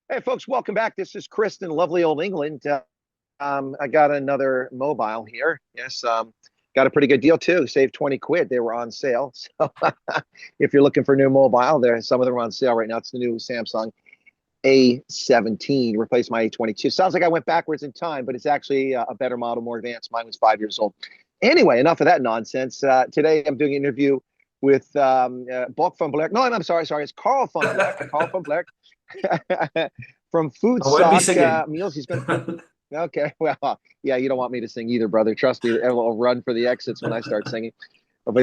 Hey, folks, welcome back. This is Chris in lovely old England. I got another mobile here. Yes, got a pretty good deal too. Saved 20 quid. They were on sale. So if you're looking for a new mobile, some of them are on sale right now. It's the new Samsung A17, replaced my A22. Sounds like I went backwards in time, but it's actually a better model, more advanced. Mine was 5 years old. Anyway, enough of that nonsense. Today I'm doing an interview with Balk van Blerk. No, I'm sorry. It's Carl van Blerk. Carl van Blerk. From Food I won't be Sock singing. Meals. He's been okay. Well, yeah, you don't want me to sing either, brother. Trust me, I'll run for the exits when I start singing. But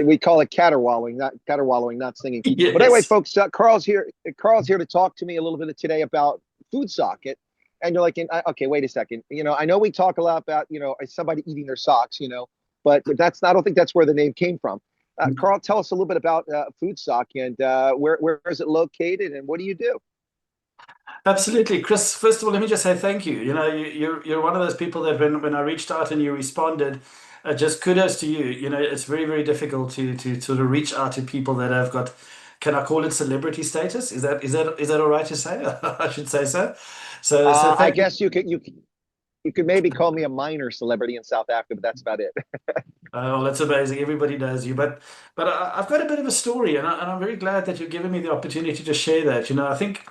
we call it caterwallowing, not singing. But anyway, Yes. folks, Carl's here. Carl's here to talk to me a little bit today about Food Socket. And you're like, okay, wait a second. I know we talk a lot about, somebody eating their socks, but that's not. I don't think that's where the name came from. Carl, tell us a little bit about Food Sock and where is it located and what do you do? Absolutely. Chris, first of all, let me just say thank you. You're one of those people that when I reached out and you responded, just kudos to you. It's very, very difficult to sort of reach out to people that have got, can I call it celebrity status? Is that all right to say? I should say so. So I thank you. guess you could maybe call me a minor celebrity in South Africa, but that's about it. Oh, that's amazing. Everybody knows you, but I've got a bit of a story, and I'm very glad that you've given me the opportunity to share that. I think.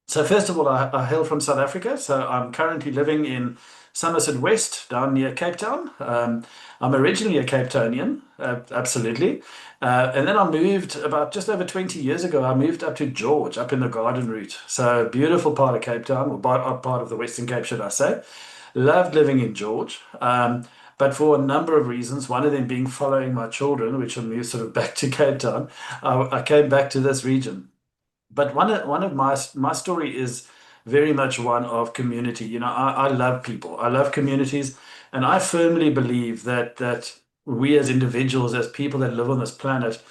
So first of all, I hail from South Africa. So I'm currently living in Somerset West, down near Cape Town. I'm originally a Cape Townian, absolutely. And then I moved about just over 20 years ago. I moved up to George, up in the Garden Route. So beautiful part of Cape Town, or part of the Western Cape, should I say. Loved living in George. But for a number of reasons, one of them being following my children, which I moved sort of back to Cape Town, I came back to this region. But one of my story is very much one of community. I love people. I love communities, and I firmly believe that we as individuals, as people that live on this planet,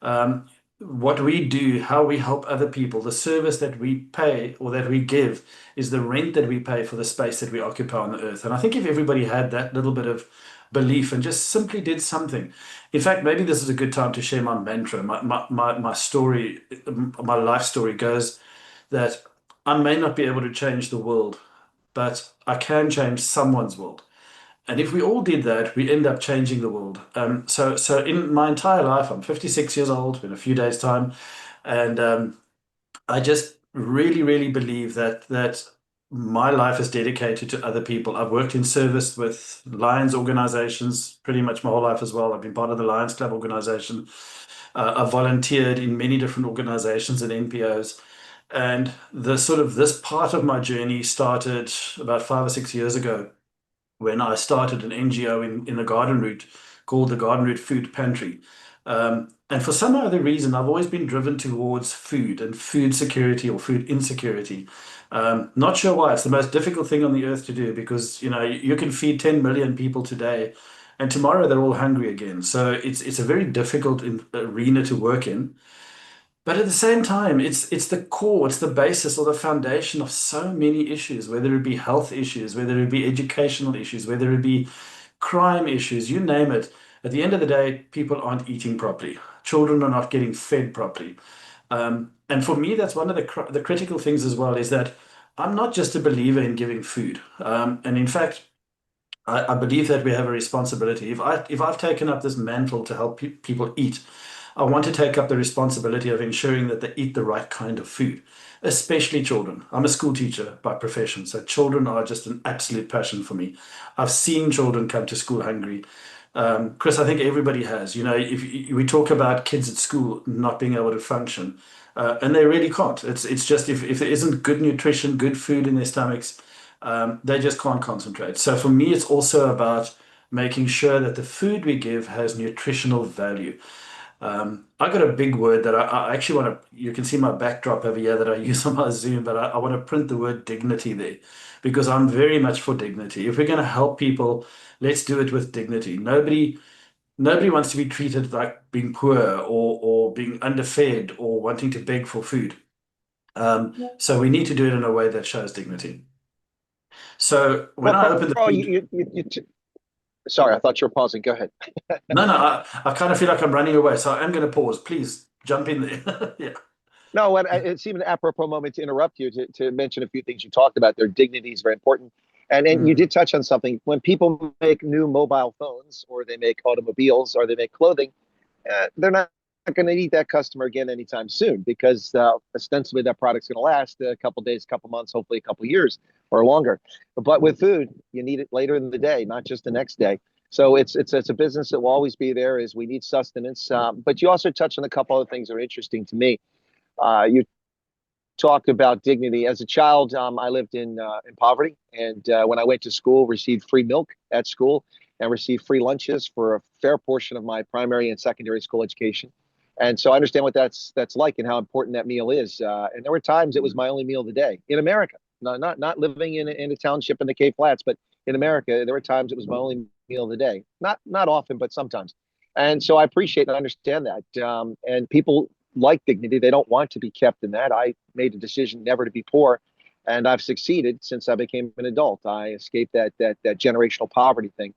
um, what we do, how we help other people, the service that we pay or that we give is the rent that we pay for the space that we occupy on the earth. And I think if everybody had that little bit of belief and just simply did something. In fact, maybe this is a good time to share my mantra. My story, my life story goes that I may not be able to change the world, but I can change someone's world. And if we all did that, we end up changing the world. So in my entire life, I'm 56 years old in a few days' time, and I just really, really believe that my life is dedicated to other people. I've worked in service with Lions organizations pretty much my whole life as well. I've been part of the Lions Club organization. I've volunteered in many different organizations and NPOs. And the sort of this part of my journey started about 5 or 6 years ago when I started an NGO in the Garden Route called the Garden Route Food Pantry. And for some other reason, I've always been driven towards food and food security or food insecurity. Not sure why. It's the most difficult thing on the earth to do because you can feed 10 million people today, and tomorrow they're all hungry again. So it's a very difficult arena to work in. But at the same time, it's the core, it's the basis or the foundation of so many issues, whether it be health issues, whether it be educational issues, whether it be crime issues, you name it. At the end of the day, people aren't eating properly. Children are not getting fed properly. And for me, that's one of the critical things as well, is that I'm not just a believer in giving food. And in fact, I believe that we have a responsibility. If I've taken up this mantle to help people eat, I want to take up the responsibility of ensuring that they eat the right kind of food, especially children. I'm a school teacher by profession, so children are just an absolute passion for me. I've seen children come to school hungry. Chris, I think everybody has. If we talk about kids at school not being able to function, and they really can't. It's just if there isn't good nutrition, good food in their stomachs, they just can't concentrate. So for me, it's also about making sure that the food we give has nutritional value. I got a big word that I actually want to, you can see my backdrop over here that I use on my Zoom, but I want to print the word dignity there because I'm very much for dignity. If we're going to help people, let's do it with dignity. Nobody wants to be treated like being poor or being underfed or wanting to beg for food. So we need to do it in a way that shows dignity. So when Well, I open the Carl, food, sorry, I thought you were pausing. Go ahead. no, I kind of feel like I'm running away, so I'm going to pause. Please jump in there. Yeah. No, and it's even an apropos moment to interrupt you to mention a few things you talked about. Their dignity is very important. And you Mm. did touch on something. When people make new mobile phones or they make automobiles or they make clothing, they're not going to need that customer again anytime soon because ostensibly that product's going to last a couple days, a couple months, hopefully a couple years or longer. But with food, you need it later in the day, not just the next day. So it's a business that will always be there. Is we need sustenance. But you also touched on a couple other things that are interesting to me. You talked about dignity. As a child, I lived in poverty, and when I went to school, received free milk at school and received free lunches for a fair portion of my primary and secondary school education. And so I understand what that's like and how important that meal is. And there were times it was my only meal of the day in America. Not living in a township in the Cape Flats, but in America, there were times it was my only meal of the day. Not often, but sometimes. And so I appreciate and understand that. And people like dignity. They don't want to be kept in that. I made a decision never to be poor, and I've succeeded since I became an adult. I escaped that generational poverty thing.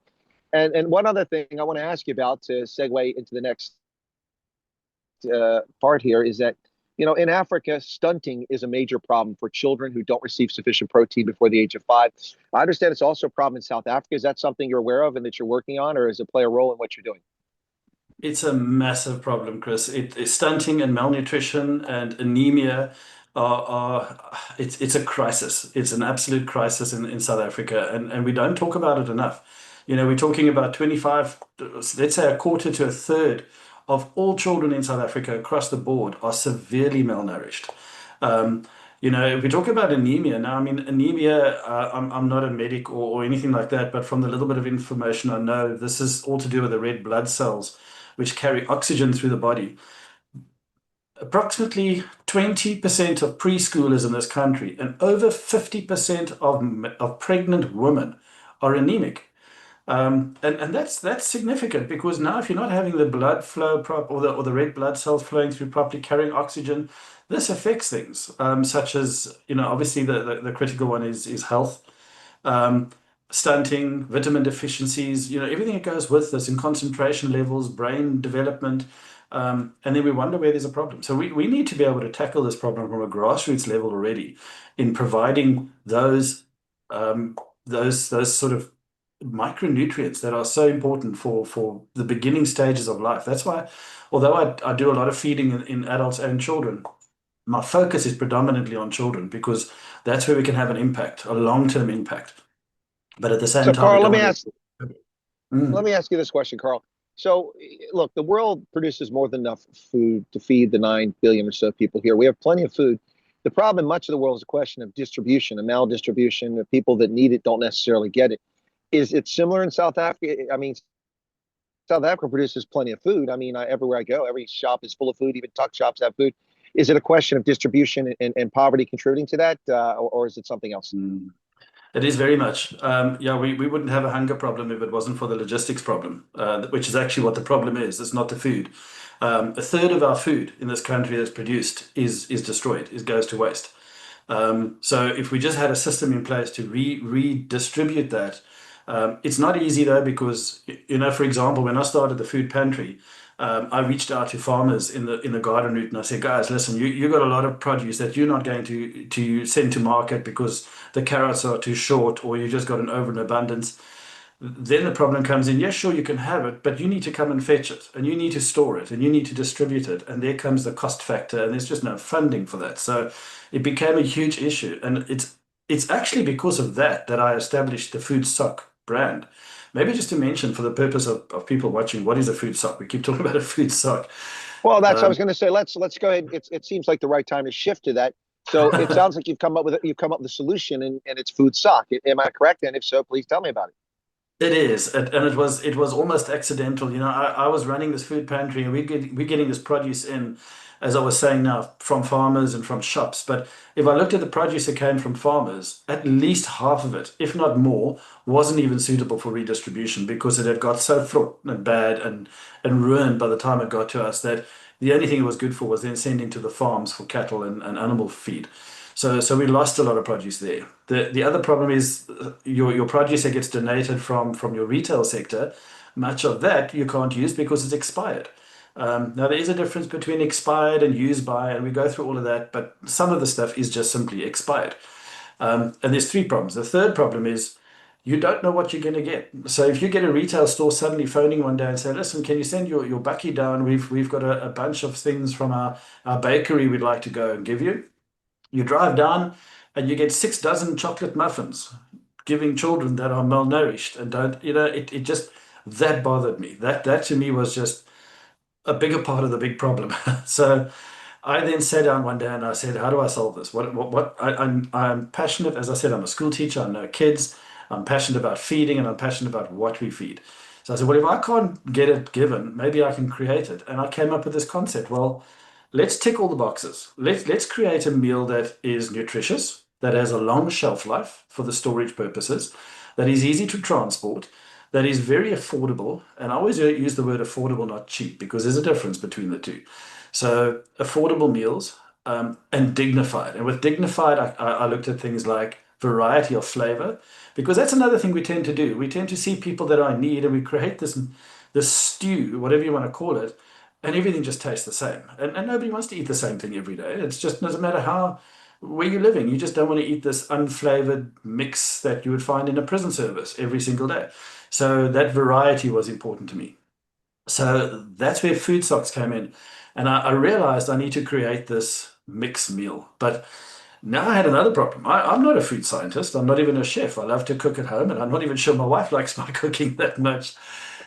And one other thing I want to ask you about to segue into the next part here is that in Africa, stunting is a major problem for children who don't receive sufficient protein before the age of 5. I understand it's also a problem in South Africa. Is that something you're aware of and that you're working on, or does it play a role in what you're doing? It's a massive problem, Chris. Stunting and malnutrition and anemia it's a crisis. It's an absolute crisis in South Africa, and we don't talk about it enough. We're talking about 25, let's say a quarter to a third of all children in South Africa across the board are severely malnourished. Um, if we talk about anemia now, I mean, anemia, I'm not a medic or anything like that, but from the little bit of information I know, this is all to do with the red blood cells, which carry oxygen through the body. Approximately 20% of preschoolers in this country and over 50% of pregnant women are anemic. And that's significant because now if you're not having the blood flow or the red blood cells flowing through properly, carrying oxygen, this affects things such as obviously the critical one is health, um, stunting, vitamin deficiencies, everything that goes with this in concentration levels, brain development. And then we wonder where there's a problem. So we need to be able to tackle this problem from a grassroots level already in providing those sort of micronutrients that are so important for the beginning stages of life. That's why, although I do a lot of feeding in adults and children, my focus is predominantly on children because that's where we can have an impact, a long-term impact. But at the same So, time, we Carl, don't want to. let Mm. me ask you this question, Carl. So, look, the world produces more than enough food to feed the 9 billion or so people here. We have plenty of food. The problem in much of the world is a question of distribution and maldistribution. The people that need it don't necessarily get it. Is it similar in South Africa? I mean, South Africa produces plenty of food. I mean, everywhere I go, every shop is full of food. Even tuck shops have food. Is it a question of distribution and poverty contributing to that, or is it something else? Mm. It is very much. Yeah, we wouldn't have a hunger problem if it wasn't for the logistics problem, which is actually what the problem is. It's not the food. A third of our food in this country that's produced is destroyed, it goes to waste. So if we just had a system in place to redistribute that, it's not easy though because for example, when I started the food pantry, I reached out to farmers in the garden route and I said, guys, listen, you got a lot of produce that you're not going to send to market because the carrots are too short or you just got an over and abundance. Then the problem comes in, yes, sure, you can have it, but you need to come and fetch it and you need to store it and you need to distribute it. And there comes the cost factor and there's just no funding for that. So it became a huge issue. And it's actually because of that I established the Food Sock brand. Maybe just to mention for the purpose of people watching, what is a food sock? We keep talking about a food sock. Well, that's what I was Um, going to say. Let's go ahead. It seems like the right time to shift to that. So it sounds like you've come up with a solution, and it's food sock. Am I correct? And if so, please tell me about it. It is, and it was almost accidental. I was running this food pantry, and we're getting this produce in, as I was saying now, from farmers and from shops. But if I looked at the produce that came from farmers, at least half of it, if not more, wasn't even suitable for redistribution because it had got so fraught and bad and ruined by the time it got to us that the only thing it was good for was then sending to the farms for cattle and animal feed. So we lost a lot of produce there. The other problem is your produce that gets donated from your retail sector, much of that you can't use because it's expired. Now, there is a difference between expired and used by, and we go through all of that, but some of the stuff is just simply expired. And there's three problems. The third problem is you don't know what you're going to get. So if you get a retail store suddenly phoning one day and say, listen, can you send your bucky down? We've got a bunch of things from our bakery we'd like to go and give you. You drive down and you get 6 dozen chocolate muffins, giving children that are malnourished and don't, it just, that bothered me. That to me was just a bigger part of the big problem. So I then sat down one day and I said, how do I solve this? I'm passionate, as I said, I'm a school teacher, I know kids, I'm passionate about feeding and I'm passionate about what we feed. So I said, well, if I can't get it given, maybe I can create it. And I came up with this concept. Well, let's tick all the boxes. Let's create a meal that is nutritious, that has a long shelf life for the storage purposes, that is easy to transport, that is very affordable. And I always use the word affordable, not cheap, because there's a difference between the two. So affordable meals, and dignified. And with dignified, I looked at things like variety of flavor, because that's another thing we tend to do. We tend to see people that are in need, and we create this stew, whatever you want to call it, and everything just tastes the same. And nobody wants to eat the same thing every day. It's just doesn't matter where you're living. You just don't want to eat this unflavored mix that you would find in a prison service every single day. So that variety was important to me. So that's where food socks came in. And I realized I need to create this mixed meal. But now I had another problem. I'm not a food scientist. I'm not even a chef. I love to cook at home, and I'm not even sure my wife likes my cooking that much.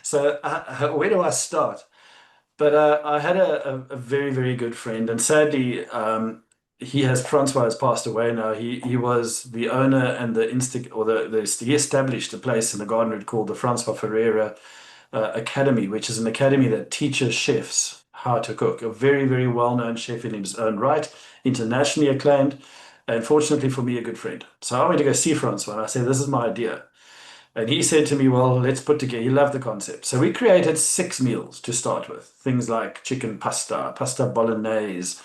So where do I start? But I had a very, very good friend, and sadly, Francois has passed away now. He was the owner and he established a place in the Garden Route called the Francois Ferreira Academy, which is an academy that teaches chefs how to cook. A very, very well-known chef in his own right, internationally acclaimed, and fortunately for me, a good friend. So I went to go see Francois, and I said, "This is my idea." And he said to me, well, let's put together, he loved the concept. So we created 6 meals to start with. Things like chicken pasta, pasta bolognese.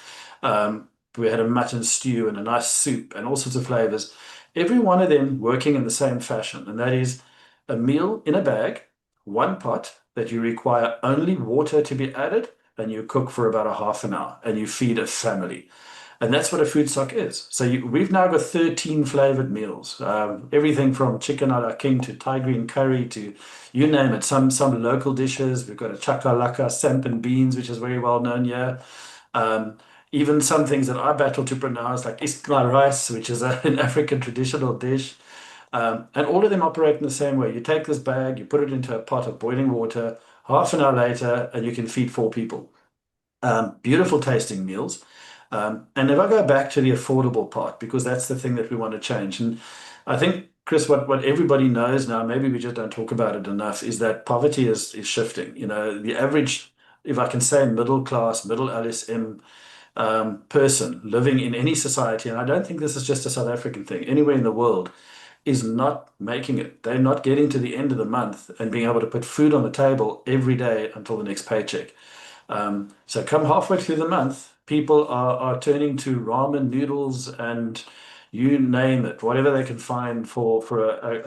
We had a mutton stew and a nice soup and all sorts of flavors. Every one of them working in the same fashion. And that is a meal in a bag, one pot that you require only water to be added, and you cook for about a half an hour and you feed a family. And that's what a food sock is. So we've now got 13 flavored meals, everything from chicken a la king to Thai green curry to you name it. Some local dishes. We've got a chakalaka, sampan beans, which is very well known here. Um, Even some things that I battle to pronounce, like iskla rice, which is an African traditional dish. And all of them operate in the same way. You take this bag, you put it into a pot of boiling water, half an hour later, and you can feed 4 people. Beautiful tasting meals. And if I go back to the affordable part, because that's the thing that we want to change. And I think, Chris, what everybody knows now, maybe we just don't talk about it enough, is that poverty is shifting. The average, if I can say middle class, middle LSM person living in any society, and I don't think this is just a South African thing, anywhere in the world, is not making it. They're not getting to the end of the month and being able to put food on the table every day until the next paycheck. So come halfway through the month, people are turning to ramen noodles and you name it, whatever they can find for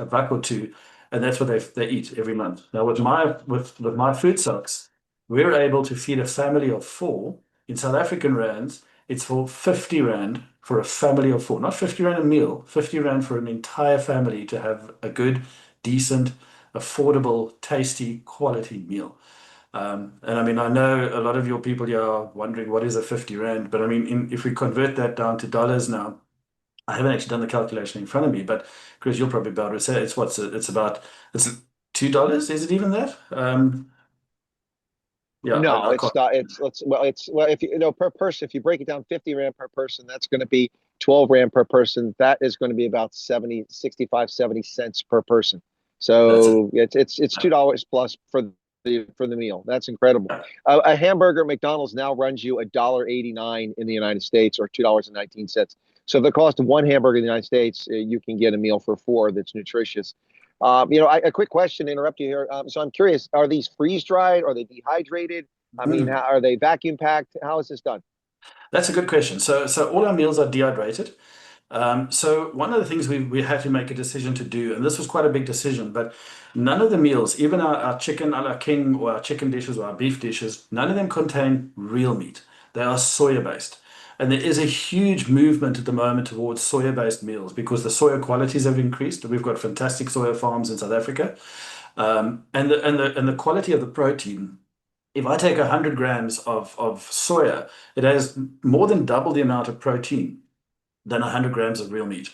a buck or two, and that's what they eat every month. Now with my food socks, we're able to feed a family of 4 in South African rands. It's for 50 rand for a family of 4, not 50 rand a meal, 50 rand for an entire family to have a good, decent, affordable, tasty, quality meal. And I mean, I know a lot of your people here are wondering what is a 50 rand, but I mean, if we convert that down to dollars now, I haven't actually done the calculation in front of me, but Chris, you'll probably be able to say it's $2. Is it even that? Yeah, No, I it's can't. not. Well, if per person, if you break it down 50 rand per person, that's going to be 12 rand per person. That is going to be about 70 cents per person. That's it. So it's $2 plus for the meal. That's incredible. A hamburger at McDonald's now runs you $1.89 in the United States, or $2.19. So the cost of one hamburger in the United States, you can get a meal for 4 that's nutritious. A quick question to interrupt you here. So I'm curious, are these freeze dried? Are they dehydrated? I mean, Mm. are they vacuum packed? How is this done? That's a good question. So all our meals are dehydrated. So one of the things we had to make a decision to do, and this was quite a big decision, but none of the meals, even our chicken a la king or our chicken dishes or our beef dishes, none of them contain real meat. They are soya based. And there is a huge movement at the moment towards soya based meals because the soya qualities have increased. We've got fantastic soya farms in South Africa. And the quality of the protein, if I take 100 grams of soya, it has more than double the amount of protein than 100 grams of real meat.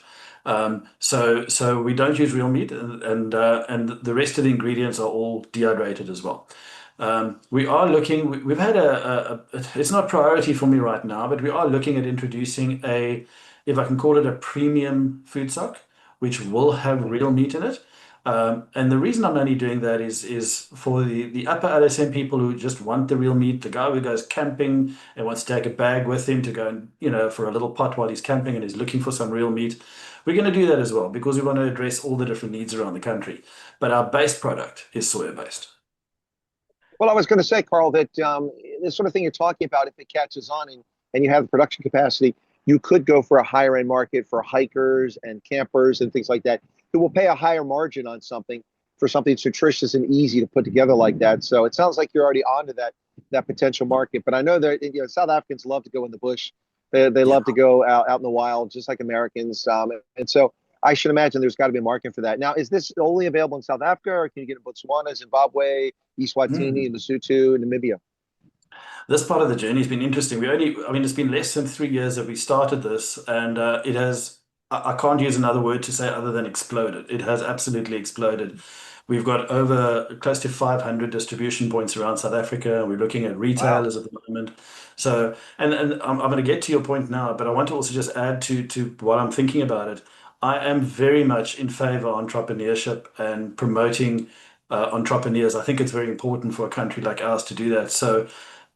So we don't use real meat, and the rest of the ingredients are all dehydrated as well. We are looking. We've had it's not priority for me right now, but we are looking at introducing if I can call it a premium food sock, which will have real meat in it. And the reason I'm only doing that is for the upper LSM people who just want the real meat, the guy who goes camping and wants to take a bag with him to go and, for a little pot while he's camping and he's looking for some real meat. We're going to do that as well because we want to address all the different needs around the country. But our base product is soya based. Well, I was going to say, Carl, that this sort of thing you're talking about, if it catches on and you have the production capacity, you could go for a higher end market for hikers and campers and things like that who will pay a higher margin on something for something that's nutritious and easy to put together like that. So it sounds like you're already onto that potential market. But I know that South Africans love to go in the bush. They Yeah. love to go out in the wild, just like Americans. And so I should imagine there's got to be a market for that. Now, is this only available in South Africa, or can you get it in Botswana, Zimbabwe, Eswatini, Mm. Lesotho, Namibia? This part of the journey has been interesting. It's been less than 3 years that we started this, and it has, I can't use another word to say other than exploded. It has absolutely exploded. We've got over close to 500 distribution points around South Africa. We're looking at Wow. retailers at the moment. So, and I'm going to get to your point now, but I want to also just add to while I'm thinking about it. I am very much in favor of entrepreneurship and promoting entrepreneurs. I think it's very important for a country like ours to do that. So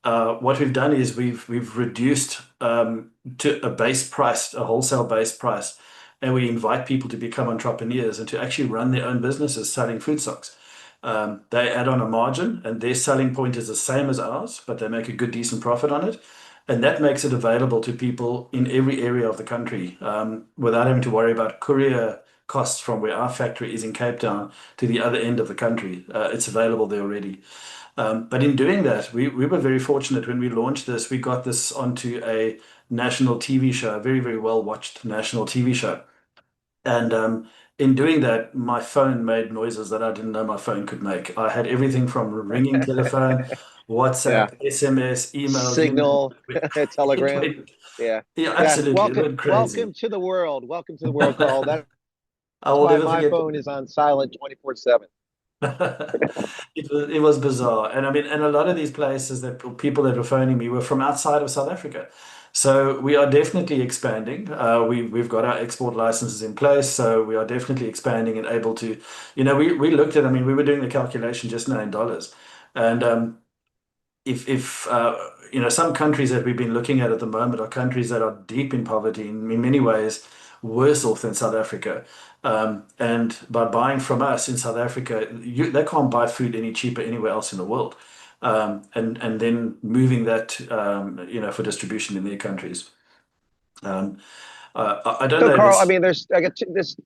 what we've done is we've reduced to a base price, a wholesale base price, and we invite people to become entrepreneurs and to actually run their own businesses selling food stocks. They add on a margin, and their selling point is the same as ours, but they make a good, decent profit on it. And that makes it available to people in every area of the country without having to worry about courier costs from where our factory is in Cape Town to the other end of the country. It's available there already. But in doing that, we were very fortunate when we launched this. We got this onto a national TV show, a very, very well watched national TV show. And in doing that, my phone made noises that I didn't know my phone could make. I had everything from ringing telephone, Yeah. WhatsApp, SMS, emails, you name Signal, it. It Telegram. went, Yeah. yeah, Yeah. absolutely. It Welcome, went welcome crazy. to the world. Welcome to the world, Carl. That's I will why never my forget. phone is on silent 24/7. It was bizarre, and I mean, and a lot of these places that people that were phoning me were from outside of South Africa. So we are definitely expanding. We've got our export licenses in place, so we are definitely expanding and able to, we looked at. I mean, we were doing the calculation just now in dollars, and if some countries that we've been looking at the moment are countries that are deep in poverty in many ways worse off than South Africa. And by buying from us in South Africa, they can't buy food any cheaper anywhere else in the world. And then moving that for distribution in their countries. Um, I don't So, know if Carl, I it's mean, I got this.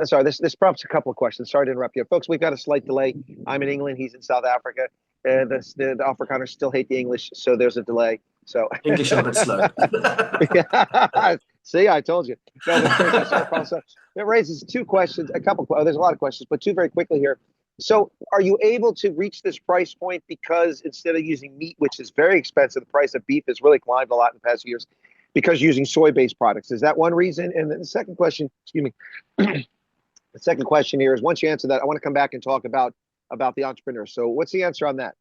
Sorry, this prompts a couple of questions. Sorry to interrupt you, folks. We've got a slight delay. I'm in England. He's in South Africa. The Afrikaners still hate the English, so there's a delay. So, English a bit slow. yeah. See, I told you. No, but seriously, sorry, Carl. So it raises two questions. There's a lot of questions, but two very quickly here. So, are you able to reach this price point because instead of using meat, which is very expensive, the price of beef has really climbed a lot in the past years, because using soy-based products? Is that one reason? And then the second question, excuse me, the second question here is, once you answer that, I want to come back and talk about the entrepreneur. So what's the answer on that?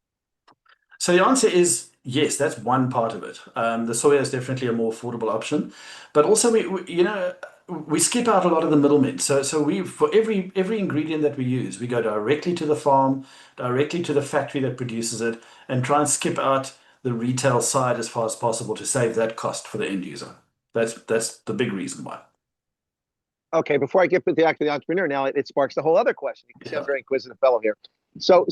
So the answer is yes, that's one part of it. The soya is definitely a more affordable option, but also we skip out a lot of the middlemen. So we for every ingredient that we use, we go directly to the farm, directly to the factory that produces it, and try and skip out the retail side as far as possible to save that cost for the end user. That's the big reason why. Okay, before I get to the entrepreneur, now it sparks the whole other question. You can see I'm a Yeah. very inquisitive fellow here. So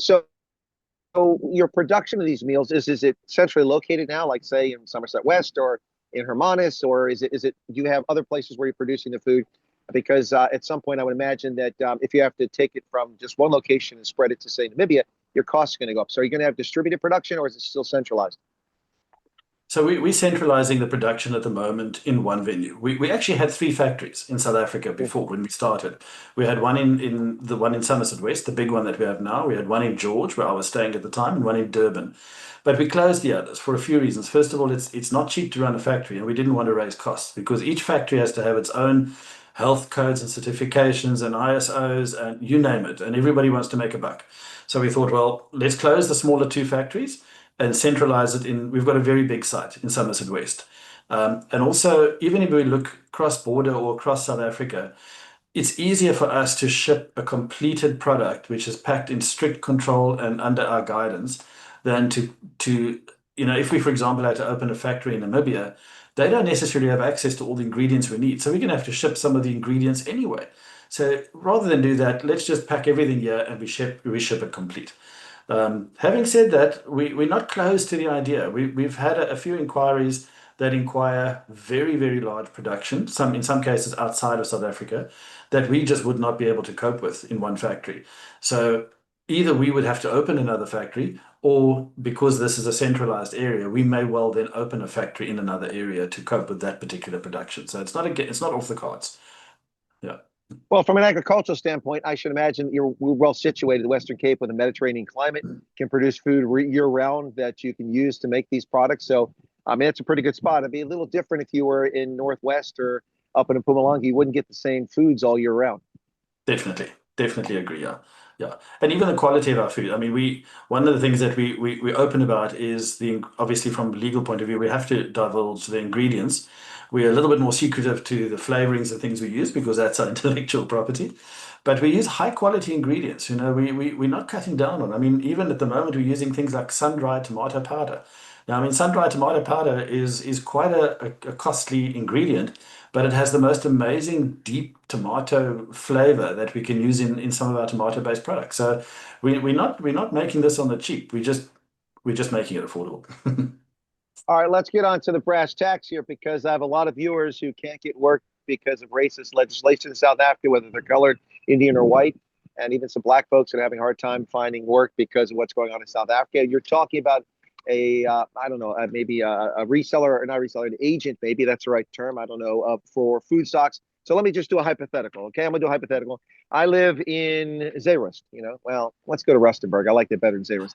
your production of these meals is it centrally located now, like say in Somerset West, or in Hermanus, or is it do you have other places where you're producing the food? Because at some point, I would imagine that if you have to take it from just one location and spread it to, say, Namibia, your costs are going to go up. So are you going to have distributed production, or is it still centralized? So we're centralizing the production at the moment in one venue. We actually had three factories in South Africa before when we started. We had one in the one in Somerset West, the big one that we have now. We had one in George, where I was staying at the time, and one in Durban. But we closed the others for a few reasons. First of all, it's not cheap to run a factory, and we didn't want to raise costs because each factory has to have its own health codes and certifications and ISOs and you name it, and everybody wants to make a buck. So we thought, well, let's close the smaller two factories and centralize it in. We've got a very big site in Somerset West. And also, even if we look cross-border or across South Africa, it's easier for us to ship a completed product which is packed in strict control and under our guidance than to if we, for example, had to open a factory in Namibia, they don't necessarily have access to all the ingredients we need. So we're going to have to ship some of the ingredients anyway. So rather than do that, let's just pack everything here and we ship it complete. Having said that, we're not closed to the idea. We've had a few inquiries that inquire very, very large production, in some cases outside of South Africa, that we just would not be able to cope with in one factory. So either we would have to open another factory, or because this is a centralized area, we may well then open a factory in another area to cope with that particular production. So it's not off the cards. Yeah. Well, from an agricultural standpoint, I should imagine we're well situated. The Western Cape with a Mediterranean climate can produce food year round that you can use to make these products. So, I mean, it's a pretty good spot. It'd be a little different if you were in Northwest or up in Mpumalanga. You wouldn't get the same foods all year round. Definitely agree. Yeah. And even the quality of our food. I mean, one of the things that we open about is obviously from a legal point of view, we have to divulge the ingredients. We're a little bit more secretive to the flavorings and things we use because that's our intellectual property. But we use high quality ingredients. We're not cutting down on. I mean, even at the moment, we're using things like sun-dried tomato powder. Now, I mean, sun-dried tomato powder is quite a costly ingredient, but it has the most amazing deep tomato flavor that we can use in some of our tomato-based products. So we're not making this on the cheap. We're just making it affordable. All right, let's get on to the brass tacks here, because I have a lot of viewers who can't get work because of racist legislation in South Africa, whether they're colored, Indian, or white, and even some black folks that are having a hard time finding work because of what's going on in South Africa. You're talking about I don't know, maybe a reseller, or not reseller, an agent, maybe that's the right term, I don't know, for food stocks. So let me just do a hypothetical, okay? I'm gonna do a hypothetical. I live in Zeerust, well, let's go to Rustenburg. I like that better than Zeerust.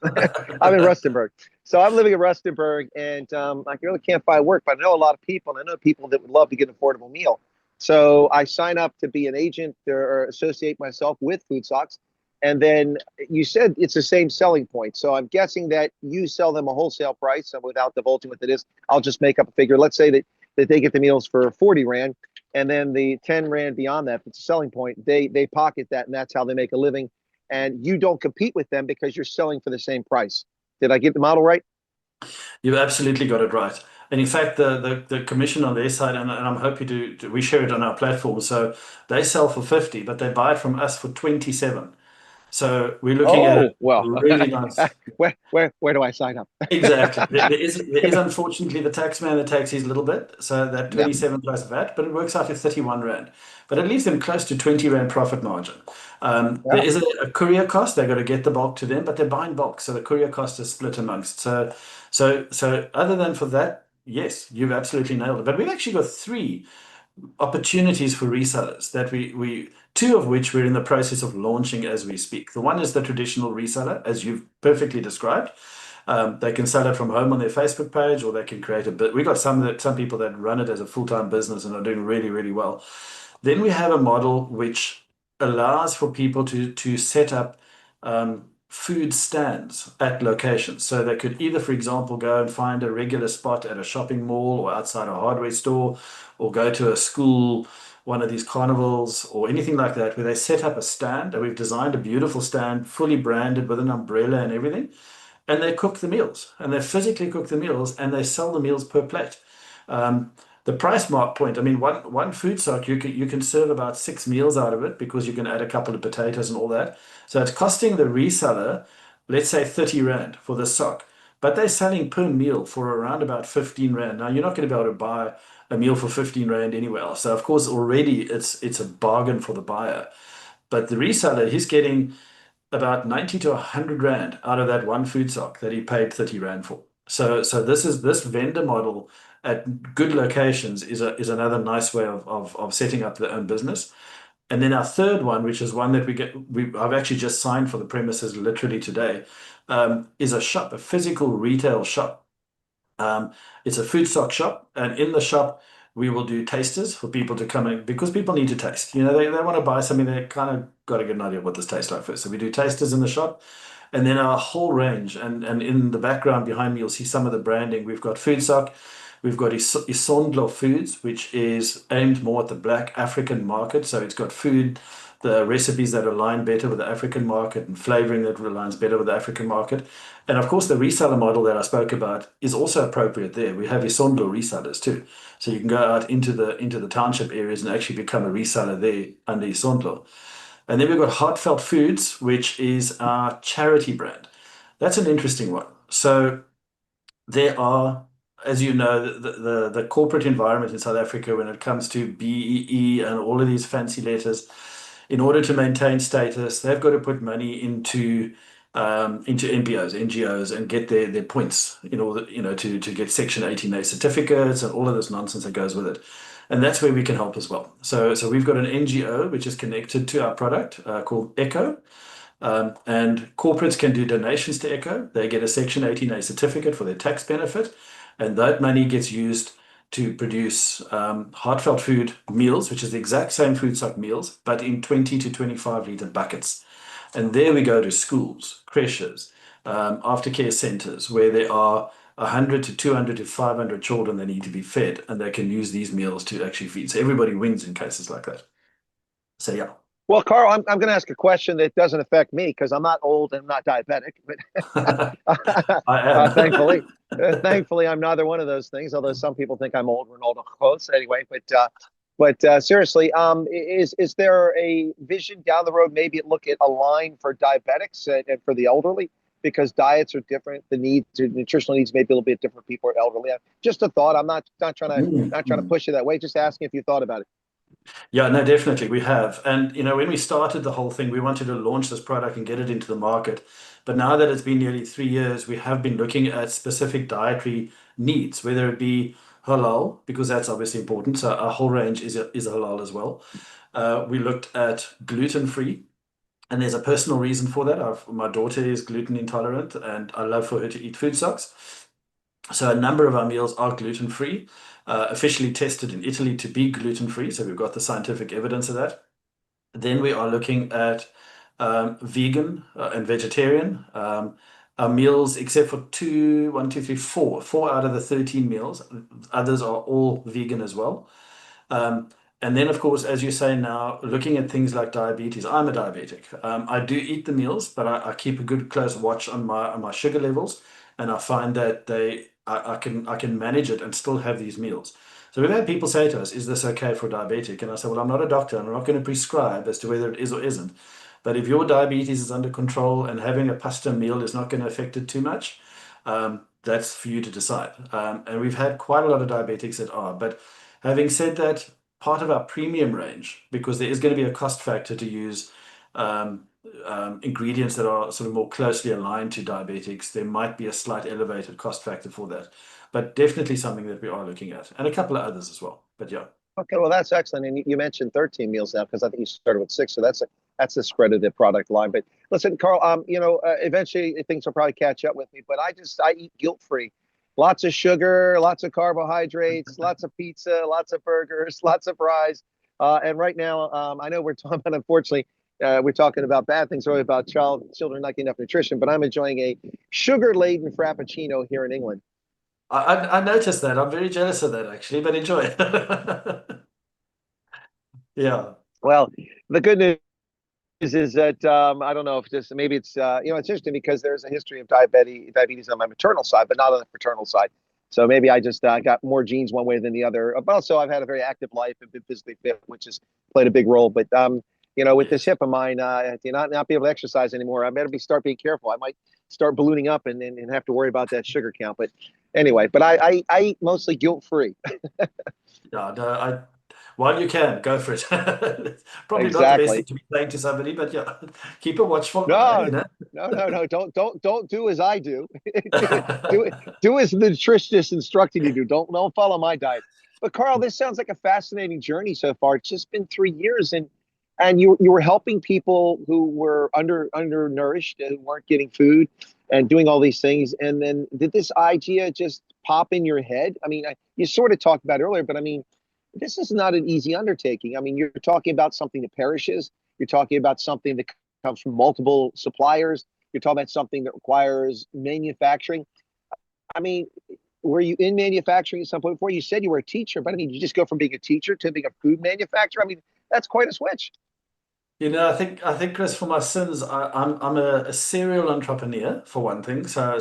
I'm in Rustenburg. So I'm living in Rustenburg, and I really can't find work, but I know a lot of people, and I know people that would love to get an affordable meal. So I sign up to be an agent or associate myself with food stocks. And then you said it's the same selling point. So I'm guessing that you sell them a wholesale price, and without divulging what it is, I'll just make up a figure. Let's say that they get the meals for 40 Rand, and then the 10 Rand beyond that, if it's a selling point, they pocket that, and that's how they make a living. And you don't compete with them because you're selling for the same price. Did I get the model right? You've absolutely got it right. And in fact, the commission on their side, and I'm happy we share it on our platform. So they sell for 50, but they buy it from us for 27. So we're looking at a well, really nice. where do I sign up? Exactly. There is unfortunately the tax man that takes his little bit, so that 27 plus VAT, but it works out to 31 Rand. But it leaves them close to 20 Rand profit margin. There is a courier cost. They've got to get the bulk to them, but they're buying bulk, so the courier cost is split amongst. So other than for that, yes, you've absolutely nailed it. But we've actually got three opportunities for resellers that we two of which we're in the process of launching as we speak. The one is the traditional reseller, as you've perfectly described. They can sell it from home on their Facebook page, or they can create a bit. We've got some people that run it as a full-time business and are doing really, really well. Then we have a model which allows for people to set up food stands at locations. So they could either, for example, go and find a regular spot at a shopping mall or outside a hardware store, or go to a school, one of these carnivals or anything like that, where they set up a stand. And we've designed a beautiful stand, fully branded with an umbrella and everything. And they cook the meals, and they physically cook the meals, and they sell the meals per plate. The price mark point, I mean, one food stock, you can serve about 6 meals out of it, because you can add a couple of potatoes and all that. So it's costing the reseller, let's say 30 Rand for the sock. but they're selling per meal for around about 15 Rand. Now, you're not going to be able to buy a meal for 15 Rand anywhere else. So, of course, already it's a bargain for the buyer. But the reseller, he's getting about 90 to 100 Rand out of that one food sock that he paid 30 Rand for. So this vendor model at good locations is another nice way of setting up their own business. And then our third one, which is one that I've actually just signed for the premises literally today, is a shop, a physical retail shop. It's a food stock shop, and in the shop we will do tasters for people to come in because people need to taste. They want to buy something, they kind of got to get an idea of what this tastes like first. So we do tasters in the shop, and then our whole range. And in the background behind me, you'll see some of the branding. We've got food stock. We've got Isondlo Foods, which is aimed more at the Black African market. So it's got food, the recipes that align better with the African market and flavoring that aligns better with the African market. And of course, the reseller model that I spoke about is also appropriate there. We have Isondlo resellers too. So you can go out into the township areas and actually become a reseller there under Isondlo. And then we've got Heartfelt Foods, which is our charity brand. That's an interesting one. So there are, as you know, the corporate environment in South Africa when it comes to BEE and all of these fancy letters, in order to maintain status, they've got to put money into NPOs, NGOs, and get their points in order, to get Section 18A certificates and all of this nonsense that goes with it. And that's where we can help as well. So we've got an NGO which is connected to our product called Echo. And corporates can do donations to Echo. They get a Section 18A certificate for their tax benefit. And that money gets used to produce heartfelt food meals, which is the exact same food stock meals, but in 20 to 25 liter buckets. And there we go to schools, creches, aftercare centers, where there are 100 to 200 to 500 children that need to be fed, and they can use these meals to actually feed. So everybody wins in cases like that. So, yeah. Well, Carl, I'm going to ask a question that doesn't affect me because I'm not old and I'm not diabetic, but I am. thankfully, I'm neither one of those things. Although some people think I'm old. We're an old close anyway. But seriously, is there a vision down the road? Maybe look at a line for diabetics and for the elderly, because diets are different. The nutritional needs may be a little bit different. People are elderly. Just a thought. I'm not trying to push you that way. Just asking if you thought about it. Yeah, no, definitely we have. And when we started the whole thing, we wanted to launch this product and get it into the market. But now that it's been nearly 3 years, we have been looking at specific dietary needs, whether it be halal, because that's obviously important. So our whole range is halal as well. We looked at gluten-free, and there's a personal reason for that. My daughter is gluten intolerant, and I love for her to eat food stocks. So a number of our meals are gluten-free, officially tested in Italy to be gluten-free. So we've got the scientific evidence of that. Then we are looking at vegan and vegetarian. Our meals, except for four out of the 13 meals, others are all vegan as well. And then, of course, as you say now, looking at things like diabetes, I'm a diabetic. I do eat the meals, but I keep a good close watch on my sugar levels, and I find that I can manage it and still have these meals. So we've had people say to us, "Is this okay for a diabetic?" And I say, "Well, I'm not a doctor, and I'm not going to prescribe as to whether it is or isn't. But if your diabetes is under control and having a pasta meal is not going to affect it too much, that's for you to decide." And we've had quite a lot of diabetics that are. But having said that, part of our premium range, because there is going to be a cost factor to use ingredients that are sort of more closely aligned to diabetics, there might be a slight elevated cost factor for that. But definitely something that we are looking at, and a couple of others as well. But yeah. Okay, well, that's excellent. And you mentioned 13 meals now, because I think you started with 6. So that's the spread of the product line. But listen, Carl, eventually things will probably catch up with me. But I eat guilt-free. Lots of sugar, lots of carbohydrates, lots of pizza, lots of burgers, lots of fries. And right now, I know we're talking about, unfortunately, we're talking about bad things, really about children not getting enough nutrition. But I'm enjoying a sugar-laden Frappuccino here in England. I noticed that. I'm very jealous of that, actually, but enjoy. Yeah. Well, the good news is that I don't know if this maybe it's it's interesting because there's a history of diabetes on my maternal side, but not on the paternal side. So maybe I just got more genes one way than the other. But also, I've had a very active life and been physically fit, which has played a big role. But with this Yes. hip of mine, to not be able to exercise anymore, I better start being careful. I might start ballooning up and have to worry about that sugar count. But anyway, but I eat mostly guilt free. Yeah, no, while you can, go for it. It's probably not the best thing Exactly. to be saying to somebody, but yeah, keep a watchful eye, No, you know. no. Don't do as I do. do do as the nutritionist instructed you to do. Don't follow my diet. But Carl, this sounds like a fascinating journey so far. It's just been 3 years, and you were helping people who were undernourished and weren't getting food, and doing all these things. And then did this idea just pop in your head? I mean, you sort of talked about it earlier, but I mean, this is not an easy undertaking. I mean, you're talking about something that perishes. You're talking about something that comes from multiple suppliers. You're talking about something that requires manufacturing. I mean, were you in manufacturing at some point before? You said you were a teacher, but I mean, you just go from being a teacher to being a food manufacturer. I mean, that's quite a switch. You know, I think Chris, for my sins, I'm a serial entrepreneur for one thing. So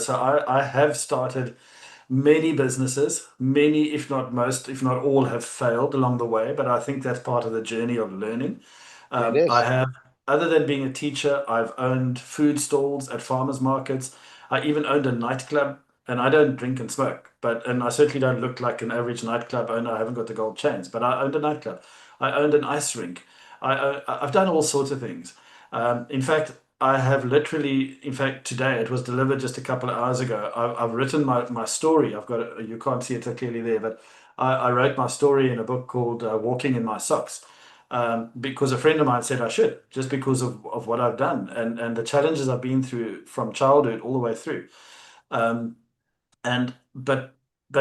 I have started many businesses, many, if not most, if not all, have failed along the way. But I think that's part of the journey of learning. It I is. have, other than being a teacher, I've owned food stalls at farmers markets. I even owned a nightclub, and I don't drink and smoke, and I certainly don't look like an average nightclub owner. I haven't got the gold chains, but I owned a nightclub. I owned an ice rink. I've done all sorts of things. In fact, I have literally, in fact, today it was delivered just a couple of hours ago. I've written my story. I've got it, you can't see it so clearly there, but I wrote my story in a book called Walking in My Socks, because a friend of mine said I should, just because of what I've done and the challenges I've been through from childhood all the way through. Um, and but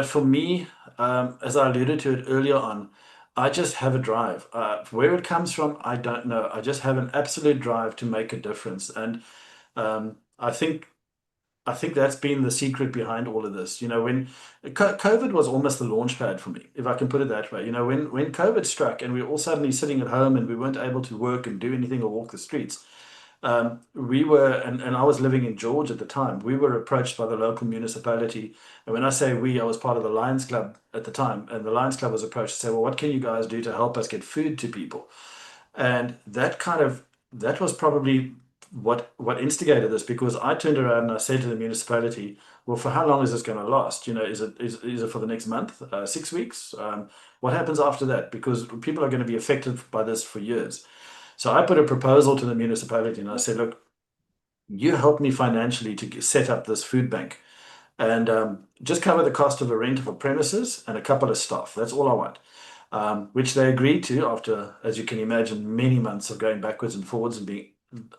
for me, as I alluded to it earlier on, I just have a drive. Where it comes from, I don't know. I just have an absolute drive to make a difference, and I think that's been the secret behind all of this. You know, when COVID was almost the launch pad for me, if I can put it that way. You know, when COVID struck and we were all suddenly sitting at home and we weren't able to work and do anything or walk the streets, we were, and I was living in George at the time, we were approached by the local municipality. And when I say we, I was part of the Lions Club at the time. And the Lions Club was approached to say, well, what can you guys do to help us get food to people? And that was probably what instigated this, because I turned around and I said to the municipality, well, for how long is this going to last? You know, is it for the next month, 6 weeks? What happens after that? Because people are going to be affected by this for years. So I put a proposal to the municipality and I said, look, you help me financially to set up this food bank and just cover the cost of the rent of a premises and a couple of staff. That's all I want. Which they agreed to after, as you can imagine, many months of going backwards and forwards and being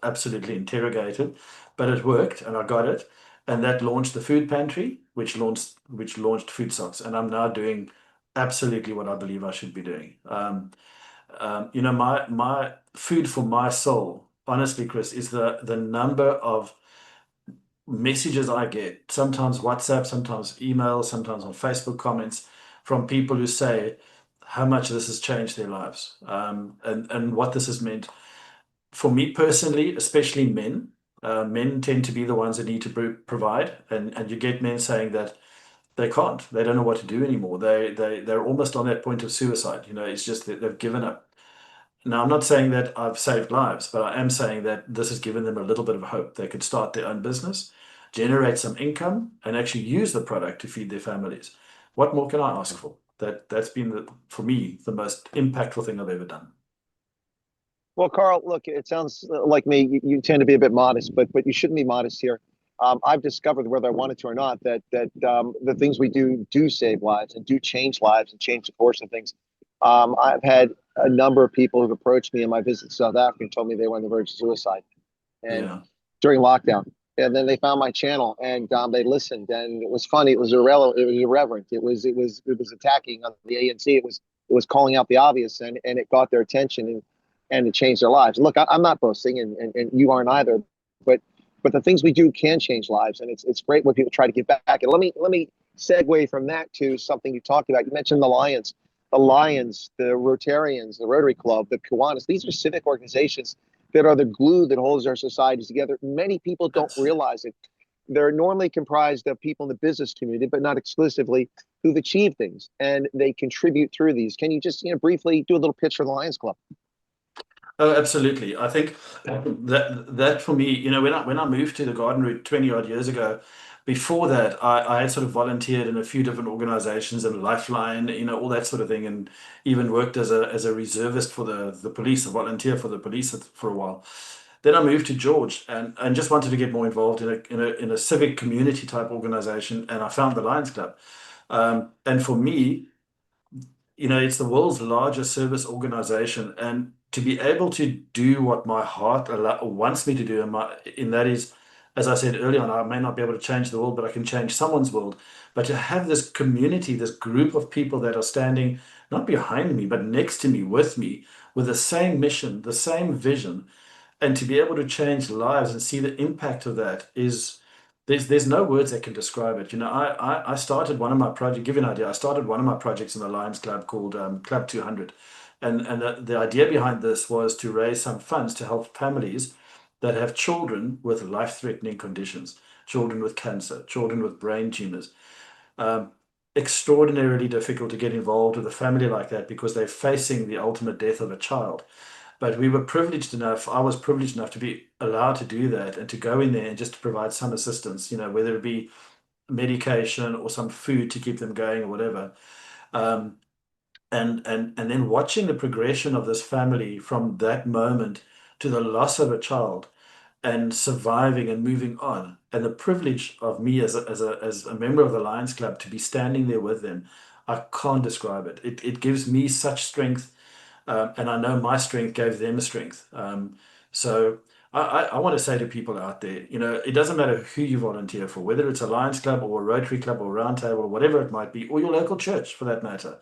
absolutely interrogated. But it worked and I got it. And that launched the food pantry, which launched Food Socks. And I'm now doing absolutely what I believe I should be doing. You know, my food for my soul, honestly, Chris, is the number of messages I get, sometimes WhatsApp, sometimes email, sometimes on Facebook comments from people who say how much this has changed their lives, and what this has meant for me personally, especially men. Men tend to be the ones that need to provide, and you get men saying that they don't know what to do anymore. They're almost on that point of suicide. You know, it's just that they've given up. Now, I'm not saying that I've saved lives, but I am saying that this has given them a little bit of hope. They could start their own business, generate some income, and actually use the product to feed their families. What more can I ask for? That's been for me the most impactful thing I've ever done. Well, Carl, look, it sounds like me. You tend to be a bit modest, but you shouldn't be modest here. I've discovered, whether I wanted to or not, that the things we do save lives and do change lives and change the course of things. I've had a number of people who've approached me in my visit to South Africa and told me they were on the verge of suicide, and Yeah. during lockdown. And then they found my channel and they listened, and it was funny. It was irrelevant. It was irreverent. It was attacking on the ANC. It was calling out the obvious, and it got their attention, and it changed their lives. Look, I'm not boasting, and you aren't either, but the things we do can change lives, and it's great when people try to give back. And let me segue from that to something you talked about. You mentioned the Lions, the Rotarians, the Rotary Club, the Kiwanis. These are civic organizations that are the glue that holds our societies together. Many people don't That's realize it. They're normally comprised of people in the business community, but not exclusively, who've achieved things, and they contribute through these. Can you just briefly do a little pitch for the Lions Club? Oh, absolutely. I think that for me, when I moved to the Garden Route 20 odd years ago, before that, I had sort of volunteered in a few different organizations and Lifeline, all that sort of thing, and even worked as a reservist for the police, a volunteer for the police for a while. Then I moved to George and just wanted to get more involved in a civic community type organization, and I found the Lions Club. And for me, it's the world's largest service organization, and to be able to do what my heart wants me to do, and that is, as I said earlier on, I may not be able to change the world, but I can change someone's world. But to have this community, this group of people that are standing not behind me, but next to me, with the same mission, the same vision, and to be able to change lives and see the impact of that is there's no words that can describe it. I started one of my projects. Give you an idea. I started one of my projects in the Lions Club called Club 200, and the idea behind this was to raise some funds to help families that have children with life-threatening conditions, children with cancer, children with brain tumors. Um, Extraordinarily difficult to get involved with a family like that because they're facing the ultimate death of a child. But we were privileged enough, I was privileged enough to be allowed to do that and to go in there and just to provide some assistance, whether it be medication or some food to keep them going or whatever. Um, and then watching the progression of this family from that moment to the loss of a child and surviving and moving on, and the privilege of me as a member of the Lions Club to be standing there with them, I can't describe it. It gives me such strength, and I know my strength gave them strength. So I want to say to people out there, it doesn't matter who you volunteer for, whether it's a Lions Club or a Rotary Club or Roundtable or whatever it might be, or your local church for that matter.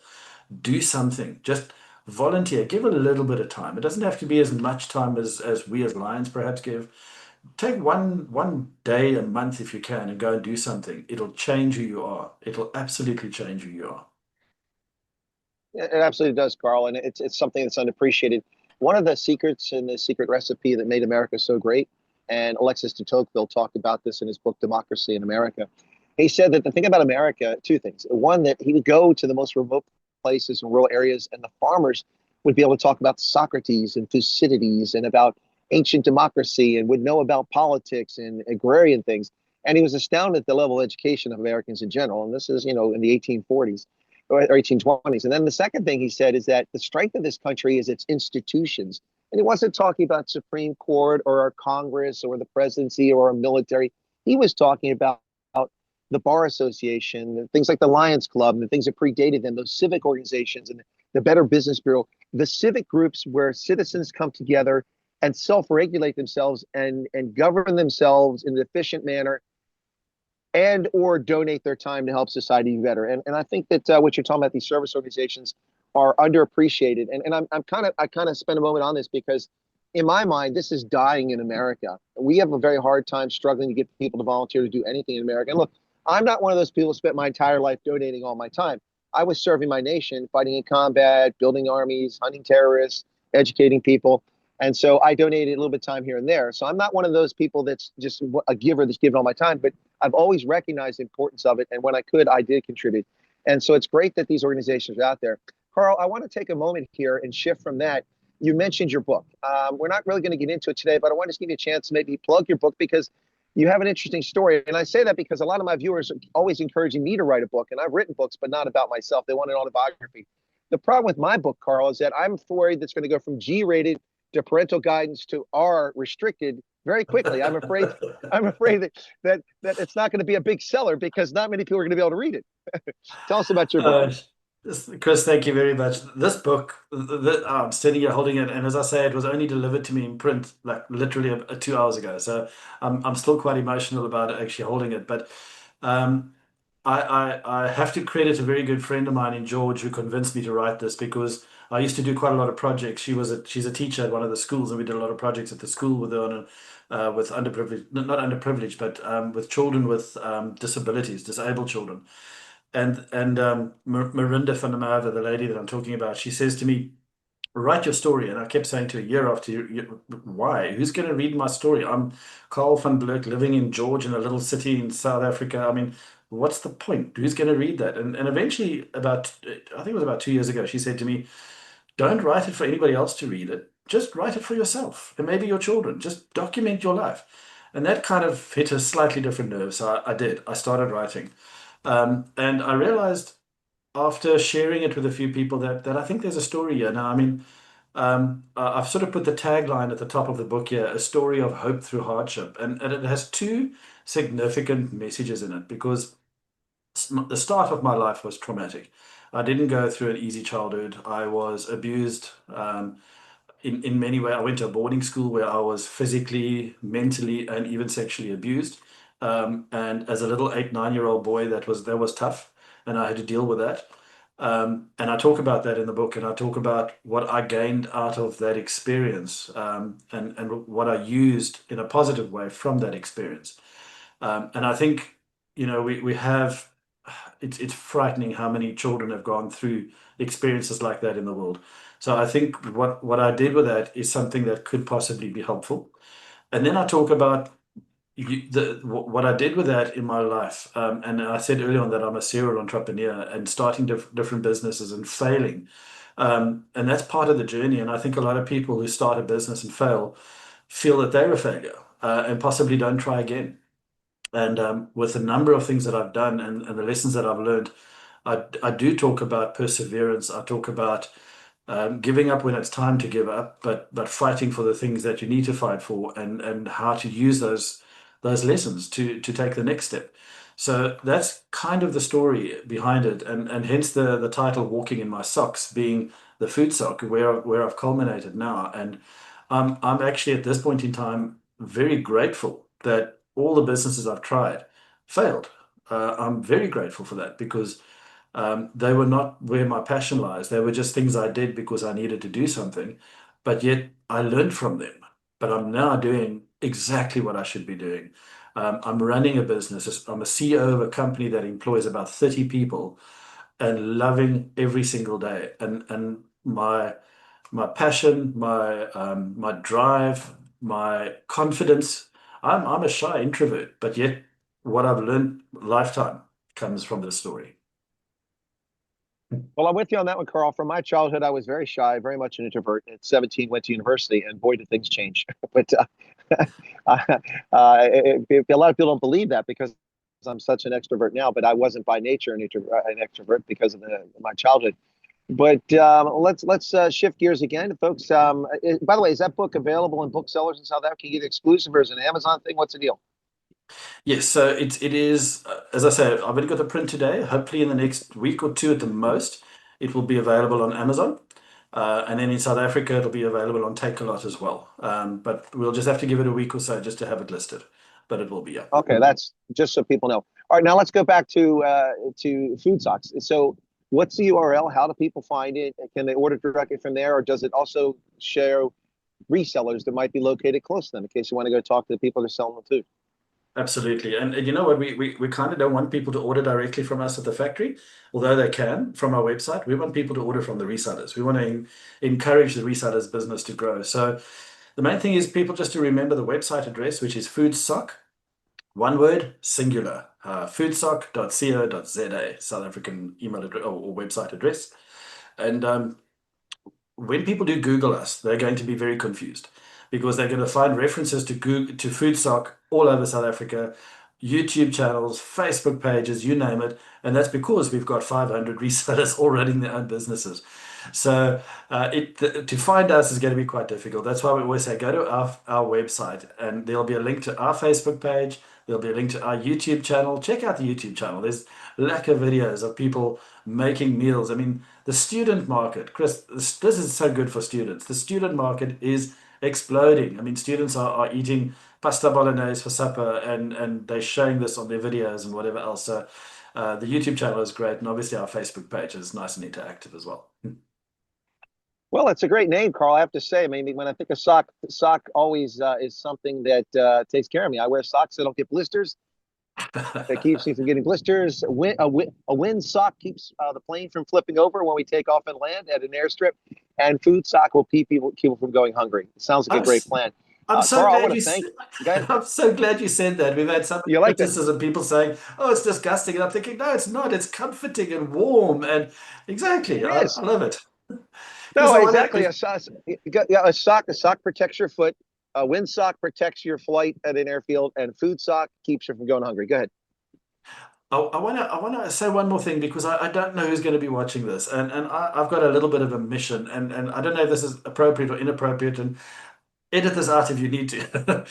Do something. Just volunteer. Give it a little bit of time. It doesn't have to be as much time as we as Lions perhaps give. Take one day a month if you can and go and do something. It'll change who you are. It'll absolutely change who you are. It absolutely does, Carl, and it's something that's unappreciated. One of the secrets in the secret recipe that made America so great, and Alexis de Tocqueville talked about this in his book Democracy in America. He said that the thing about America, two things. One, that he would go to the most remote places and rural areas, and the farmers would be able to talk about Socrates and Thucydides and about ancient democracy and would know about politics and agrarian things. And he was astounded at the level of education of Americans in general. And this is, in the 1840s or 1820s. And then the second thing he said is that the strength of this country is its institutions. And he wasn't talking about Supreme Court or our Congress or the presidency or our military. He was talking about the Bar Association, and things like the Lions Club, and the things that predated them, those civic organizations, and the Better Business Bureau, the civic groups where citizens come together and self-regulate themselves and govern themselves in an efficient manner and or donate their time to help society be better. And I think that what you're talking about, these service organizations are underappreciated. And I kind of spend a moment on this because in my mind, this is dying in America. We have a very hard time struggling to get people to volunteer to do anything in America. And look, I'm not one of those people who spent my entire life donating all my time. I was serving my nation, fighting in combat, building armies, hunting terrorists, educating people. And so I donated a little bit of time here and there. So I'm not one of those people that's just a giver that's giving all my time, but I've always recognized the importance of it. And when I could, I did contribute. And so it's great that these organizations are out there. Carl, I want to take a moment here and shift from that. You mentioned your book. We're not really going to get into it today, but I want to give you a chance to maybe plug your book because you have an interesting story. And I say that because a lot of my viewers are always encouraging me to write a book. And I've written books, but not about myself. They want an autobiography. The problem with my book, Carl, is that I'm worried that's going to go from G-rated to parental guidance to R restricted very quickly. I'm afraid that it's not going to be a big seller because not many people are going to be able to read it. Tell us about your book. Chris, thank you very much. This book, I'm sitting here holding it, and as I say, it was only delivered to me in print like literally 2 hours ago. So I'm still quite emotional about actually holding it. But um, I have to credit a very good friend of mine in George who convinced me to write this because I used to do quite a lot of projects. She's a teacher at one of the schools, and we did a lot of projects at the school with her with underprivileged, not underprivileged, but with children with disabilities, disabled children. And Marinda van der Merwe, the lady that I'm talking about, she says to me, write your story. And I kept saying to her year after year, why? Who's going to read my story? I'm Carl Van Blerk living in George in a little city in South Africa. I mean, what's the point? Who's going to read that? And eventually, I think it was about 2 years ago, she said to me, don't write it for anybody else to read it. just write it for yourself and maybe your children. Just document your life. And that kind of hit a slightly different nerve. So I did. I started writing. And I realized after sharing it with a few people that I think there's a story here. Now, I mean, I've sort of put the tagline at the top of the book here, a story of hope through hardship. And it has two significant messages in it because the start of my life was traumatic. I didn't go through an easy childhood. I was abused in many ways. I went to a boarding school where I was physically, mentally, and even sexually abused. And as a little 8, 9-year-old boy, that was tough, and I had to deal with that. And I talk about that in the book, and I talk about what I gained out of that experience, and what I used in a positive way from that experience. And I think, we have, it's frightening how many children have gone through experiences like that in the world. So I think what I did with that is something that could possibly be helpful. And then I talk about what I did with that in my life. And I said earlier on that I'm a serial entrepreneur and starting different businesses and failing. And that's part of the journey. And I think a lot of people who start a business and fail feel that they're a failure, and possibly don't try again. And with the number of things that I've done and the lessons that I've learned, I do talk about perseverance. I talk about giving up when it's time to give up, but fighting for the things that you need to fight for, and how to use those lessons to take the next step. So that's kind of the story behind it, and hence the title "Walking in My Socks" being the food sock where I've culminated now. And I'm actually at this point in time very grateful that all the businesses I've tried failed. I'm very grateful for that because they were not where my passion lies. They were just things I did because I needed to do something, but yet I learned from them. But I'm now doing exactly what I should be doing. I'm running a business. I'm a CEO of a company that employs about 30 people and loving every single day. And my passion, my drive, my confidence. I'm a shy introvert, but yet what I've learned lifetime comes from this story. Well, I'm with you on that one, Carl. From my childhood, I was very shy, very much an introvert. At 17, went to university, and boy, did things change. But a lot of people don't believe that because I'm such an extrovert now, but I wasn't by nature an extrovert because of my childhood. But let's shift gears again, folks. By the way, is that book available in booksellers and South Africa? Can you get exclusive, or is it an Amazon thing? What's the deal? Yes, so it is, as I say, I've only got the print today. Hopefully in the next week or two at the most, it will be available on Amazon. And then in South Africa, it'll be available on Takealot as well. But we'll just have to give it a week or so just to have it listed. But it will be, yeah. Okay, that's just so people know. All right, now let's go back to food socks. So, what's the URL? How do people find it? Can they order directly from there, or does it also show resellers that might be located close to them in case you want to go talk to the people that are selling the food? Absolutely. And you know what? We kind of don't want people to order directly from us at the factory, although they can from our website. We want people to order from the resellers. We want to encourage the resellers business to grow. So the main thing is people just to remember the website address, which is foodsock, one word, singular, foodsock.co.za, South African email address or website address. And when people do Google us, they're going to be very confused because they're going to find references to Google, to foodsock all over South Africa, YouTube channels, Facebook pages, you name it. And that's because we've got 500 resellers all running their own businesses. So to find us is going to be quite difficult. That's why we always say go to our website, and there'll be a link to our Facebook page. There'll be a link to our YouTube channel. Check out the YouTube channel. There's lacquer videos of people making meals. I mean, the student market, Chris, this is so good for students. The student market is exploding. I mean, students are eating pasta bolognese for supper, and they're showing this on their videos and whatever else. So the YouTube channel is great, and obviously our Facebook page is nice and interactive as well. Well, it's a great name, Carl. I have to say, I mean, when I think of sock always is something that takes care of me. I wear socks so I don't get blisters. That keeps me from getting blisters. A wind sock keeps the plane from flipping over when we take off and land at an airstrip. And food sock will keep people from going hungry. It sounds like a great plan. I'm so Carl, I glad want to thank you. I'm so glad you said that. We've had some You like that? criticism, people saying, "Oh, it's disgusting," and I'm thinking, "No, it's not. It's comforting and warm." And exactly, It I is. love it. Because No, I wonder exactly. if Yeah, a sock protects your foot. A wind sock protects your flight at an airfield, and food sock keeps you from going hungry. Go ahead. I wanna say one more thing because I don't know who's going to be watching this, and I've got a little bit of a mission, and I don't know if this is appropriate or inappropriate, and edit this out if you need to.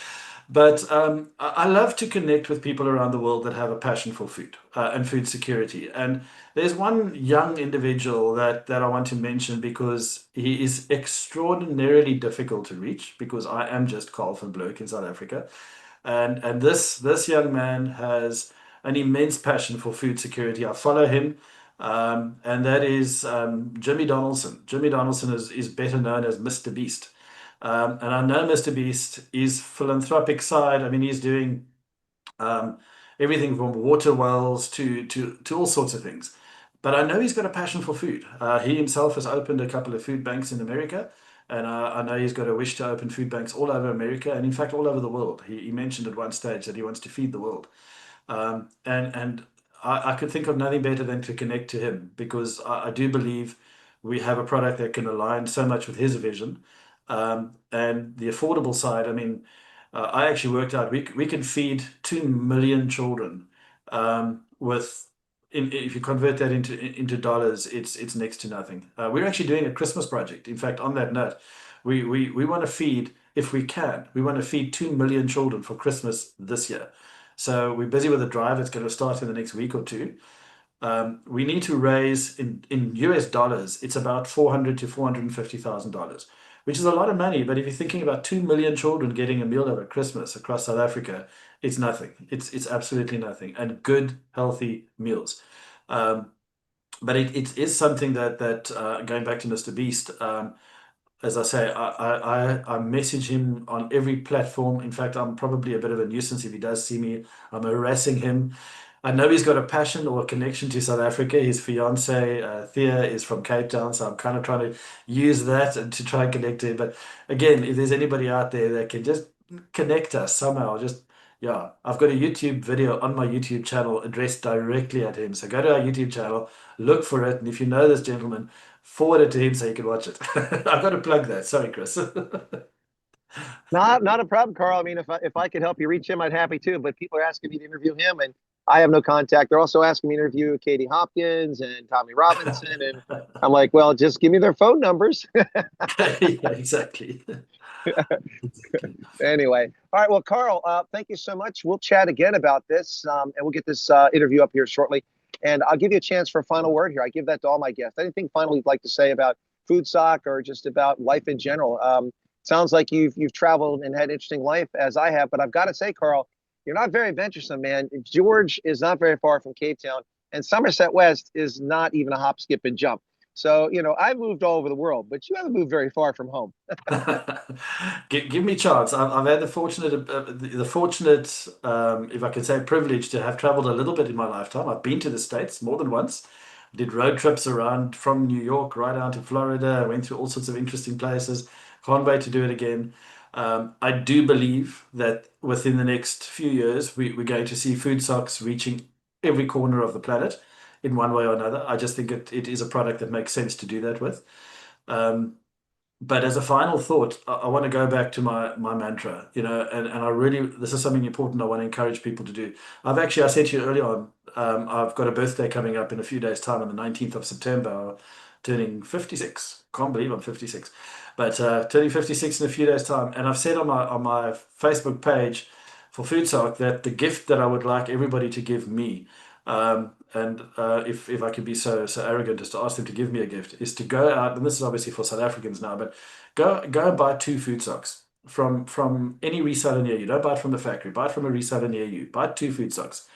But I love to connect with people around the world that have a passion for food and food security. And there's one young individual that I want to mention because he is extraordinarily difficult to reach because I am just Carl Van Blerk in South Africa. And this young man has an immense passion for food security. I follow him, and that is Jimmy Donaldson. Jimmy Donaldson is better known as Mr. Beast. And I know Mr. Beast is philanthropic side. I mean, he's doing um, everything from water wells to all sorts of things. But I know he's got a passion for food. He himself has opened a couple of food banks in America, and I know he's got a wish to open food banks all over America and, in fact, all over the world. He mentioned at one stage that he wants to feed the world. And I could think of nothing better than to connect to him because I do believe we have a product that can align so much with his vision. And the affordable side, I mean, I actually worked out we can feed 2 million children with. If you convert that into dollars, it's next to nothing. We're actually doing a Christmas project. In fact, on that note, we want to feed, if we can, we want to feed 2 million children for Christmas this year. So we're busy with a drive that's going to start in the next week or two. We need to raise in US dollars, it's about 400 to $450,000, which is a lot of money. But if you're thinking about 2 million children getting a meal over Christmas across South Africa, it's nothing. It's absolutely nothing. And good, healthy meals. Um, but it is something that going back to Mr. Beast, as I say, I message him on every platform. In fact, I'm probably a bit of a nuisance if he does see me. I'm harassing him. I know he's got a passion or a connection to South Africa. His fiance, Thea, is from Cape Town, so I'm kind of trying to use that and to try and connect to him. But again, if there's anybody out there that can just connect us somehow, just yeah, I've got a YouTube video on my YouTube channel addressed directly at him. So go to our YouTube channel, look for it, and if you know this gentleman, forward it to him so he can watch it. I've got to plug that. Sorry, Chris. Not a problem, Carl. I mean, if I could help you reach him, I'd happy to. But people are asking me to interview him, and I have no contact. They're also asking me to interview Katie Hopkins and Tommy Robinson, and I'm like, well, just give me their phone numbers. Yeah, exactly. Anyway, all right. Well, Carl, thank you so much. We'll chat again about this, and we'll get this interview up here shortly. And I'll give you a chance for a final word here. I give that to all my guests. Anything final you'd like to say about food sock or just about life in general? Sounds like you've traveled and had an interesting life as I have. But I've got to say, Carl, you're not very venturesome, man. George is not very far from Cape Town, and Somerset West is not even a hop, skip, and jump. So, I've moved all over the world, but you haven't moved very far from home. Give me a chance. I've had the fortunate, if I can say, privilege to have traveled a little bit in my lifetime. I've been to the States more than once. Did road trips around from New York right down to Florida. I went through all sorts of interesting places. Can't wait to do it again. I do believe that within the next few years, we're going to see food socks reaching every corner of the planet in one way or another. I just think it is a product that makes sense to do that with. Um, but as a final thought, I want to go back to my mantra, and I really, this is something important I want to encourage people to do. I said to you earlier on, I've got a birthday coming up in a few days' time on the 19th of September, turning 56. Can't believe I'm 56, but turning 56 in a few days' time. And I've said on my Facebook page for FoodSock that the gift that I would like everybody to give me, and if I could be so arrogant as to ask them to give me a gift, is to go out, and this is obviously for South Africans now, but go and buy 2 food socks from any reseller near you. Don't buy it from the factory. Buy it from a reseller near you. Buy 2 food socks.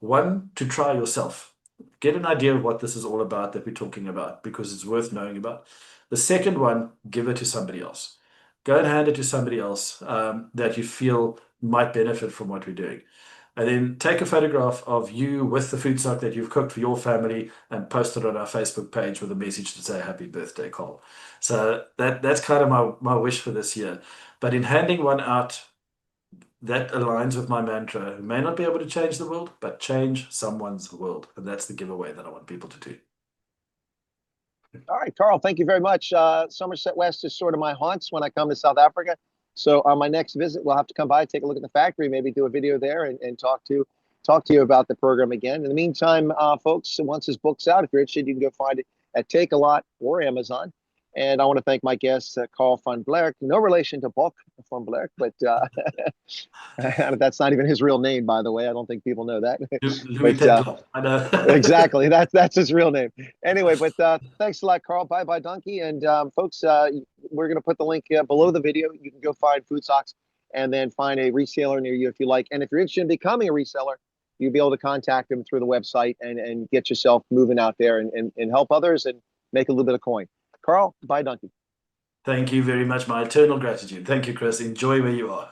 One to try yourself. Get an idea of what this is all about that we're talking about because it's worth knowing about. The second one, give it to somebody else. Go and hand it to somebody else that you feel might benefit from what we're doing. And then take a photograph of you with the food sock that you've cooked for your family and post it on our Facebook page with a message to say happy birthday, Carl. So that's kind of my wish for this year. But in handing one out, that aligns with my mantra. We may not be able to change the world, but change someone's world. And that's the giveaway that I want people to do. All right, Carl, thank you very much. Somerset West is sort of my haunts when I come to South Africa. So on my next visit, we'll have to come by, take a look at the factory, maybe do a video there and talk to you about the program again. In the meantime, folks, once this book's out, if you're interested, you can go find it at Take a Lot or Amazon. And I want to thank my guest, Carl Van Blerk. No relation to Bok van Blerk, but that's not even his real name, by the way. I don't think people know that. Louis But Pedlar, I know. exactly, that's his real name. Anyway, but thanks a lot, Carl. Bye bye, Donkey. And folks, we're going to put the link below the video. You can go find Food Socks and then find a reseller near you if you like. And if you're interested in becoming a reseller, you'll be able to contact them through the website and get yourself moving out there and help others and make a little bit of coin. Carl, bye, Donkey. Thank you very much. My eternal gratitude. Thank you, Chris. Enjoy where you are.